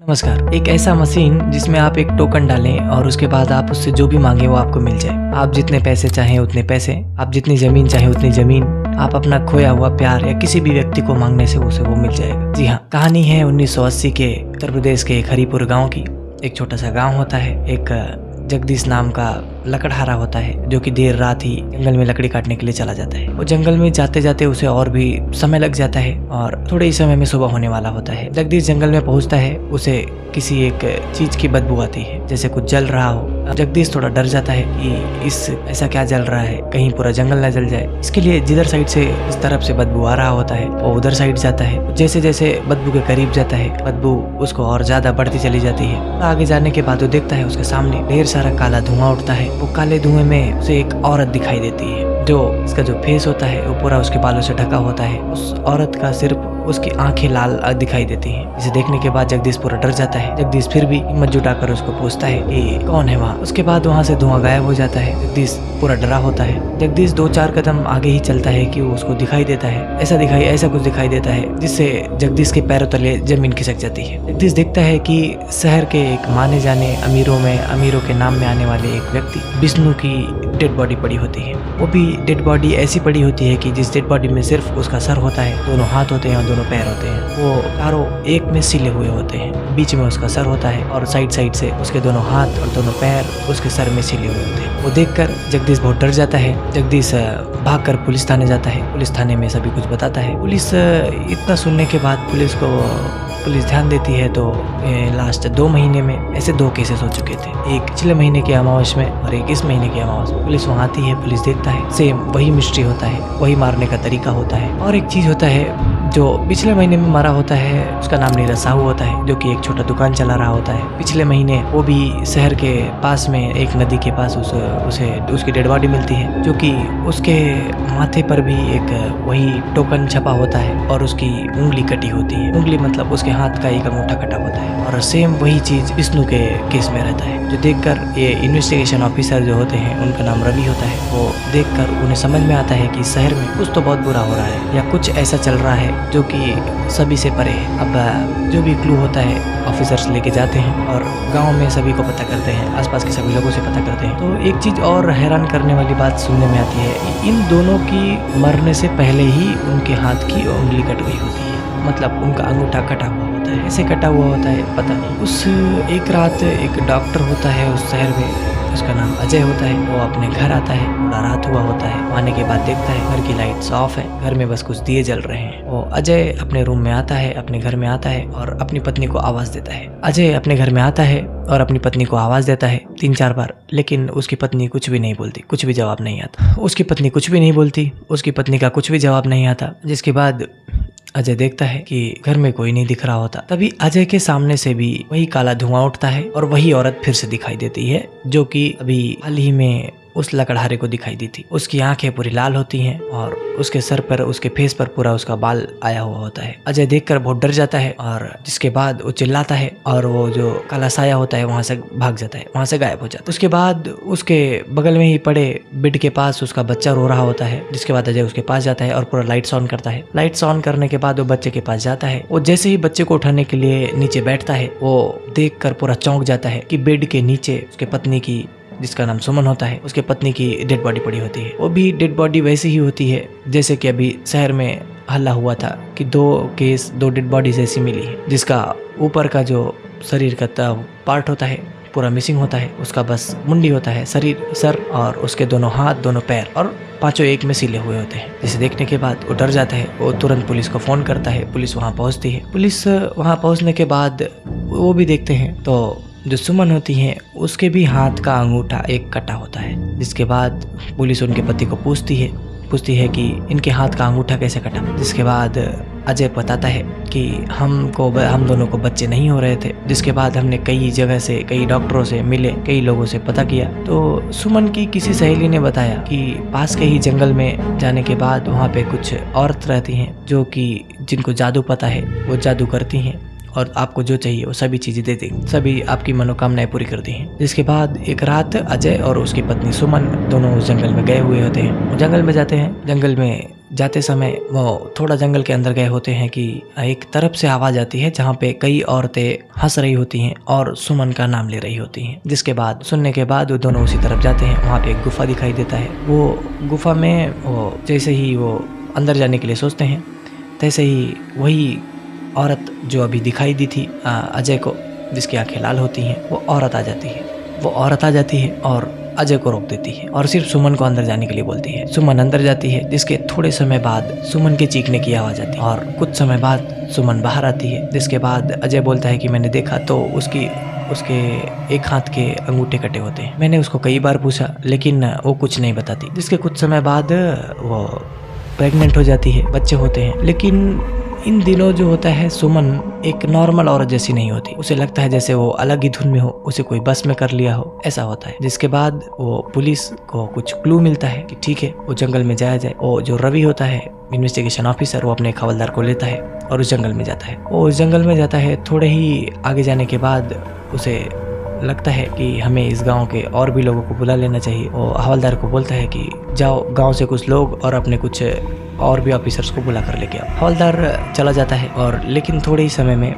नमस्कार। एक ऐसा मशीन जिसमें आप एक टोकन डालें और उसके बाद आप उससे जो भी मांगे वो आपको मिल जाए। आप जितने पैसे चाहें उतने पैसे, आप जितनी जमीन चाहें उतनी जमीन, आप अपना खोया हुआ प्यार या किसी भी व्यक्ति को मांगने से उसे वो मिल जाएगा। जी हाँ, कहानी है 1980 के उत्तर प्रदेश के एक हरिपुर गाँव की। एक छोटा सा गाँव होता है, एक जगदीश नाम का लकड़हारा होता है जो कि देर रात ही जंगल में लकड़ी काटने के लिए चला जाता है। वो जंगल में जाते जाते उसे और भी समय लग जाता है और थोड़े ही समय में सुबह होने वाला होता है। जगदीश जंगल में पहुंचता है, उसे किसी एक चीज की बदबू आती है, जैसे कुछ जल रहा हो। जगदीश थोड़ा डर जाता है कि ऐसा क्या जल रहा है, कहीं पूरा जंगल न जल जाए। इसके लिए जिधर साइड से इस तरफ से बदबू आ रहा होता है वो उधर साइड जाता है। जैसे जैसे बदबू के करीब जाता है बदबू उसको और ज्यादा बढ़ती चली जाती है। आगे जाने के बाद वो देखता है उसके सामने ढेर सारा काला धुआं उठता है। वो काले धुएं में उसे एक औरत दिखाई देती है जो इसका जो फेस होता है वो पूरा उसके बालों से ढका होता है। उस औरत का सिर्फ उसकी आंखें लाल दिखाई देती हैं। इसे देखने के बाद जगदीश पूरा डर जाता है। जगदीश फिर भी हिम्मत जुटाकर उसको पूछता है कि कौन है वहाँ। उसके बाद वहाँ से धुआं गायब हो जाता है। जगदीश पूरा डरा होता है। जगदीश 2-4 कदम आगे ही चलता है कि वो उसको दिखाई देता है, ऐसा कुछ दिखाई देता है जिससे जगदीश के पैरों तले जमीन खिसक जाती है। जगदीश देखता है कि शहर के एक माने जाने अमीरों के नाम में आने वाले एक व्यक्ति विष्णु की डेड बॉडी पड़ी होती है। वो भी डेड बॉडी ऐसी पड़ी होती है कि जिस डेड बॉडी में सिर्फ उसका सर होता है, दोनों हाथ होते हैं और दोनों पैर होते हैं। वो चारों एक में सिले हुए होते हैं। बीच में उसका सर होता है और साइड से उसके दोनों हाथ और दोनों पैर उसके सर में सिले हुए होते हैं। वो देखकर जगदीश बहुत डर जाता है। जगदीश भागकर पुलिस थाने जाता है। पुलिस थाने में सभी कुछ बताता है। पुलिस इतना सुनने के बाद पुलिस ध्यान देती है तो लास्ट 2 महीने में ऐसे 2 केसेस हो चुके थे। एक पिछले महीने के अमावस में और एक इस महीने के अमावस में। पुलिस वहाँ आती है, पुलिस देखता है, सेम वही मिस्ट्री होता है, वही मारने का तरीका होता है। और एक चीज होता है जो पिछले महीने में मारा होता है, उसका नाम नीरज साहू होता है जो कि एक छोटा दुकान चला रहा होता है। पिछले महीने वो भी शहर के पास में एक नदी के पास उसे उसकी डेड बॉडी मिलती है जो कि उसके माथे पर भी एक वही टोकन छपा होता है और उसकी उंगली कटी होती है। उंगली मतलब उसके हाथ का एक अंगूठा कटा होता है। और सेम वही चीज विष्णु के केस में रहता है। जो देखकर ये इन्वेस्टिगेशन ऑफिसर जो होते हैं, उनका नाम रवि होता है, वो देखकर उन्हें समझ में आता है कि शहर में कुछ तो बहुत बुरा हो रहा है या कुछ ऐसा चल रहा है जो कि सभी से परे है। अब जो भी क्लू होता है ऑफिसर्स लेके जाते हैं और गांव में सभी को पता करते हैं, आसपास के सभी लोगों से पता करते हैं। तो एक चीज और हैरान करने वाली बात सुनने में आती है कि इन दोनों की मरने से पहले ही उनके हाथ की उंगली कट गई होती है। मतलब उनका अंगूठा कटा हुआ होता है। ऐसे कटा हुआ होता है पता नहीं। उस एक रात एक डॉक्टर होता है उस शहर में, उसका नाम अजय होता है। वो अपने घर आता है, थोड़ा रात हुआ होता है। आने के बाद देखता है घर की लाइट्स ऑफ है, घर में बस कुछ दिए जल रहे हैं। वो अजय अपने रूम में आता है, अपने घर में आता है और अपनी पत्नी को आवाज देता है। अजय अपने घर में आता है और अपनी पत्नी को आवाज देता है 3-4 बार, लेकिन उसकी पत्नी कुछ भी नहीं बोलती, कुछ भी जवाब नहीं आता। उसकी पत्नी कुछ भी नहीं बोलती, उसकी पत्नी का कुछ भी जवाब नहीं आता। जिसके बाद अजय देखता है कि घर में कोई नहीं दिख रहा होता। तभी अजय के सामने से भी वही काला धुआं उठता है और वही औरत फिर से दिखाई देती है जो कि अभी हाल ही में उस लकड़हारे को दिखाई दी थी। उसकी आंखें पूरी लाल होती हैं और उसके सर पर, उसके फेस पर पूरा उसका बाल आया हुआ होता है। अजय देखकर बहुत डर जाता है और जिसके बाद वो चिल्लाता है और वो जो काला साया होता है वहां से भाग जाता है, वहां से गायब हो जाता है। उसके बाद उसके बगल में ही पड़े बेड के पास उसका बच्चा रो रहा होता है। जिसके बाद अजय उसके पास जाता है और पूरा लाइट्स ऑन करता है। लाइट्स ऑन करने के बाद वो बच्चे के पास जाता है। वो जैसे ही बच्चे को उठाने के लिए नीचे बैठता है, वो देखकर पूरा चौंक जाता है कि बेड के नीचे उसके पत्नी की, जिसका नाम सुमन होता है, उसके पत्नी की डेड बॉडी पड़ी होती है। वो भी डेड बॉडी वैसी ही होती है जैसे कि अभी शहर में हल्ला हुआ था कि 2 डेड बॉडीज ऐसी मिली है, जिसका ऊपर का जो शरीर का पार्ट होता है पूरा मिसिंग होता है। उसका बस मुंडी होता है, सर और उसके दोनों हाथ, दोनों पैर और 5 एक में सिले हुए होते हैं। जिसे देखने के बाद वो डर जाता है। वो तुरंत पुलिस को फोन करता है। पुलिस वहाँ पहुँचती है। पुलिस वहाँ पहुँचने के बाद वो भी देखते हैं तो जो सुमन होती है उसके भी हाथ का अंगूठा एक कटा होता है। जिसके बाद पुलिस उनके पति को पूछती है कि इनके हाथ का अंगूठा कैसे कटा। जिसके बाद अजय बताता है कि हम दोनों को बच्चे नहीं हो रहे थे। जिसके बाद हमने कई जगह से, कई डॉक्टरों से मिले, कई लोगों से पता किया तो सुमन की किसी सहेली ने बताया कि पास के ही जंगल में जाने के बाद वहाँ पे कुछ औरत रहती हैं जो कि जिनको जादू पता है, वो जादू करती हैं और आपको जो चाहिए वो सभी चीजें दे देंगे, सभी आपकी मनोकामनाएं पूरी करती हैं। जिसके बाद एक रात अजय और उसकी पत्नी सुमन दोनों उस जंगल में गए हुए होते हैं। जंगल में जाते हैं। जंगल में जाते समय वो थोड़ा जंगल के अंदर गए होते हैं कि एक तरफ से आवाज आती है जहाँ पे कई औरतें हंस रही होती हैं और सुमन का नाम ले रही होती हैं। जिसके बाद सुनने के बाद वो दोनों उसी तरफ जाते हैं। वहाँ पे एक गुफा दिखाई देता है। वो गुफा में वो जैसे ही वो अंदर जाने के लिए सोचते हैं तैसे ही वही औरत जो अभी दिखाई दी थी अजय को, जिसकी आंखें लाल होती हैं, वो औरत आ जाती है और अजय को रोक देती है और सिर्फ सुमन को अंदर जाने के लिए बोलती है। सुमन अंदर जाती है, जिसके थोड़े समय बाद सुमन के चीखने की आवाज आती है और कुछ समय बाद सुमन बाहर आती है। जिसके बाद अजय बोलता है कि मैंने देखा तो उसके एक हाथ के अंगूठे कटे होते हैं। मैंने उसको कई बार पूछा लेकिन वो कुछ नहीं बताती। जिसके कुछ समय बाद वो प्रेग्नेंट हो जाती है, बच्चे होते हैं। लेकिन इन दिनों जो होता है सुमन एक नॉर्मल औरत जैसी नहीं होती। उसे लगता है जैसे वो अलग ही धुन में हो, उसे कोई बस में कर लिया हो, ऐसा होता है। जिसके बाद वो पुलिस को कुछ क्लू मिलता है कि ठीक है वो जंगल में जाया जाए। वो जो रवि होता है इन्वेस्टिगेशन ऑफिसर, वो अपने हवलदार को लेता है और उस जंगल में जाता है। वो उस जंगल में जाता है। थोड़े ही आगे जाने के बाद उसे लगता है कि हमें इस गांव के और भी लोगों को बुला लेना चाहिए। वो हवलदार को बोलता है कि जाओ गांव से कुछ लोग और अपने कुछ और भी ऑफिसर्स को बुला कर लेके आओ। हवलदार चला जाता है और लेकिन थोड़े ही समय में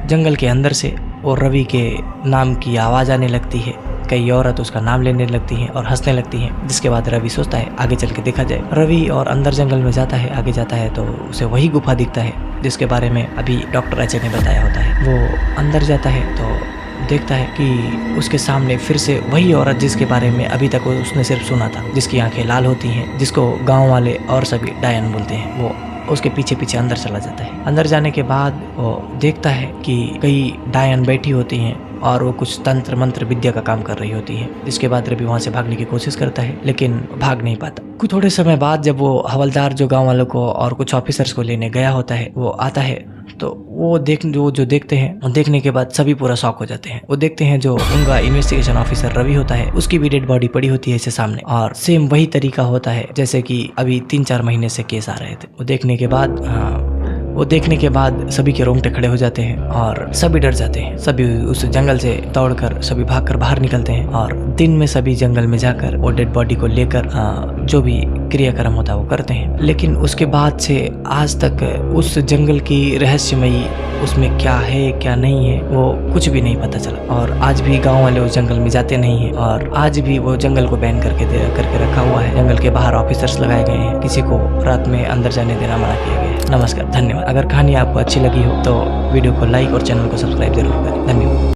जंगल के अंदर से वो रवि के नाम की आवाज़ आने लगती है। कई औरत उसका नाम लेने लगती हैं और हंसने लगती हैं। जिसके बाद रवि सोचता है आगे चल के देखा जाए। रवि और अंदर जंगल में जाता है। आगे जाता है तो उसे वही गुफा दिखता है जिसके बारे में अभी डॉक्टर अजय ने बताया होता है। वो अंदर जाता है तो देखता है कि उसके सामने फिर से वही औरत जिसके बारे में अभी तक उसने सिर्फ सुना था, जिसकी आंखें लाल होती हैं, जिसको गांव वाले और सभी डायन बोलते हैं। वो उसके पीछे पीछे अंदर चला जाता है। अंदर जाने के बाद वो देखता है कि कई डायन बैठी होती हैं और वो कुछ तंत्र मंत्र विद्या का काम कर रही होती है। जिसके बाद रवि वहाँ से भागने की कोशिश करता है लेकिन भाग नहीं पाता। कुछ थोड़े समय बाद जब वो हवलदार जो गांव वालों को और कुछ ऑफिसर्स को लेने गया होता है वो आता है तो वो जो देखते हैं, देखने के बाद सभी पूरा शॉक हो जाते हैं। वो देखते हैं जो उनका इन्वेस्टिगेशन ऑफिसर रवि होता है उसकी भी डेड बॉडी पड़ी होती है इसे सामने और सेम वही तरीका होता है जैसे कि अभी 3-4 महीने से केस आ रहे थे। वो देखने के बाद सभी के रोंगटे खड़े हो जाते हैं और सभी डर जाते हैं। सभी उस जंगल से दौड़कर सभी भागकर बाहर निकलते हैं और दिन में सभी जंगल में जाकर वो डेड बॉडी को लेकर जो भी क्रियाक्रम होता है वो करते हैं। लेकिन उसके बाद से आज तक उस जंगल की रहस्यमयी उसमें क्या है क्या नहीं है वो कुछ भी नहीं पता चला। और आज भी गांव वाले उस जंगल में जाते नहीं हैं और आज भी वो जंगल को बैन करके रखा हुआ है। जंगल के बाहर ऑफिसर्स लगाए गए हैं, किसी को रात में अंदर जाने देना मना किया गया है। नमस्कार, धन्यवाद। अगर कहानी आपको अच्छी लगी हो तो वीडियो को लाइक और चैनल को सब्सक्राइब जरूर करें। धन्यवाद।